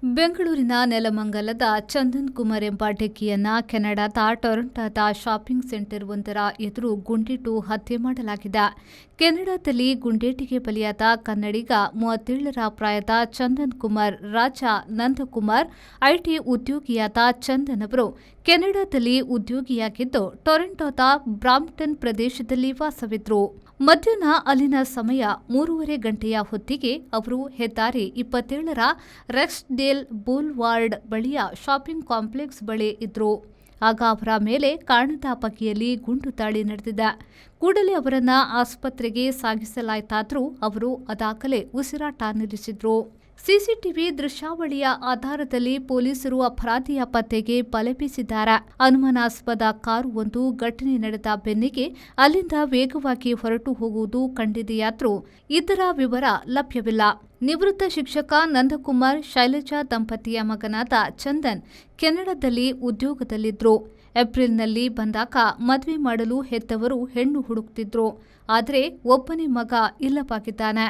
ಬೆಂಗಳೂರಿನ ನೆಲಮಂಗಲದ ಚಂದನ್ ಕುಮಾರ್ ಎಂಬ ಟೆಕ್ಕಿಯನ್ನ ಕೆನಡಾದ ಟೊರೊಂಟೊದ ಶಾಪಿಂಗ್ ಸೆಂಟರ್ ಒಂದರ ಎದುರು ಗುಂಡಿಟ್ಟು ಹತ್ಯೆ ಮಾಡಲಾಗಿದೆ. ಕೆನಡಾದಲ್ಲಿ ಗುಂಡೇಟಿಗೆ ಬಲಿಯಾದ ಕನ್ನಡಿಗ 37ರ ಪ್ರಾಯದ ಚಂದನ್ ಕುಮಾರ್ ರಾಜ ನಂದಕುಮಾರ್ ಐಟಿ ಉದ್ಯೋಗಿಯಾದ ಚಂದನ್ ಅವರು ಕೆನಡಾದಲ್ಲಿ ಉದ್ಯೋಗಿಯಾಗಿದ್ದು ಟೊರೊಂಟೊದ ಬ್ರಾಂಪ್ಟನ್ ಪ್ರದೇಶದಲ್ಲಿ ವಾಸವಿದ್ರು. ಮಧ್ಯಾಹ್ನ ಅಲ್ಲಿನ ಸಮಯ 3:30 ಗಂಟೆಯ ಹೊತ್ತಿಗೆ ಅವರು ಹೆದ್ದಾರಿ 27ರ ರೆಕ್ಸ್ಡೇಲ್ ಬೂಲ್ವಾರ್ಡ್ ಬಳಿಯ ಶಾಪಿಂಗ್ ಕಾಂಪ್ಲೆಕ್ಸ್ ಬಳಿ ಇದ್ರು. ಆಗ ಅವರ ಮೇಲೆ ಕಾಣದ ಬಗೆಯಲ್ಲಿ ಗುಂಡು ದಾಳಿ ನಡೆದಿದೆ. ಕೂಡಲೇ ಅವರನ್ನ ಆಸ್ಪತ್ರೆಗೆ ಸಾಗಿಸಲಾಯಿತಾದರೂ ಅವರು ಅದಾಗಲೇ ಉಸಿರಾಟ ನಿಲ್ಲಿಸಿದ್ರು. ಸಿಸಿಟಿವಿ ದೃಶ್ಯಾವಳಿಯ ಆಧಾರದಲ್ಲಿ ಪೊಲೀಸರು ಅಪರಾಧಿಯ ಪತ್ತೆಗೆ ಬಲೆ ಬೀಸಿದ್ದಾರೆ. ಅನುಮಾನಾಸ್ಪದ ಕಾರು ಒಂದು ಘಟನೆ ನಡೆದ ಬೆನ್ನಿಗೆ ಅಲ್ಲಿಂದ ವೇಗವಾಗಿ ಹೊರಟು ಹೋಗುವುದು ಕಂಡಿದೆಯಾದರೂ ಇದರ ವಿವರ ಲಭ್ಯವಿಲ್ಲ. ನಿವೃತ್ತ ಶಿಕ್ಷಕ ನಂದಕುಮಾರ್ ಶೈಲಜಾ ದಂಪತಿಯ ಮಗನಾದ ಚಂದನ್ ಕೆನಡಾದಲ್ಲಿ ಉದ್ಯೋಗದಲ್ಲಿದ್ರು. ಏಪ್ರಿಲ್ನಲ್ಲಿ ಬಂದಾಗ ಮದುವೆ ಮಾಡಲು ಹೆತ್ತವರು ಹೆಣ್ಣು ಹುಡುಕ್ತಿದ್ರು. ಆದರೆ ಒಬ್ಬನೇ ಮಗ ಇಲ್ಲವಾಗಿದ್ದಾನೆ.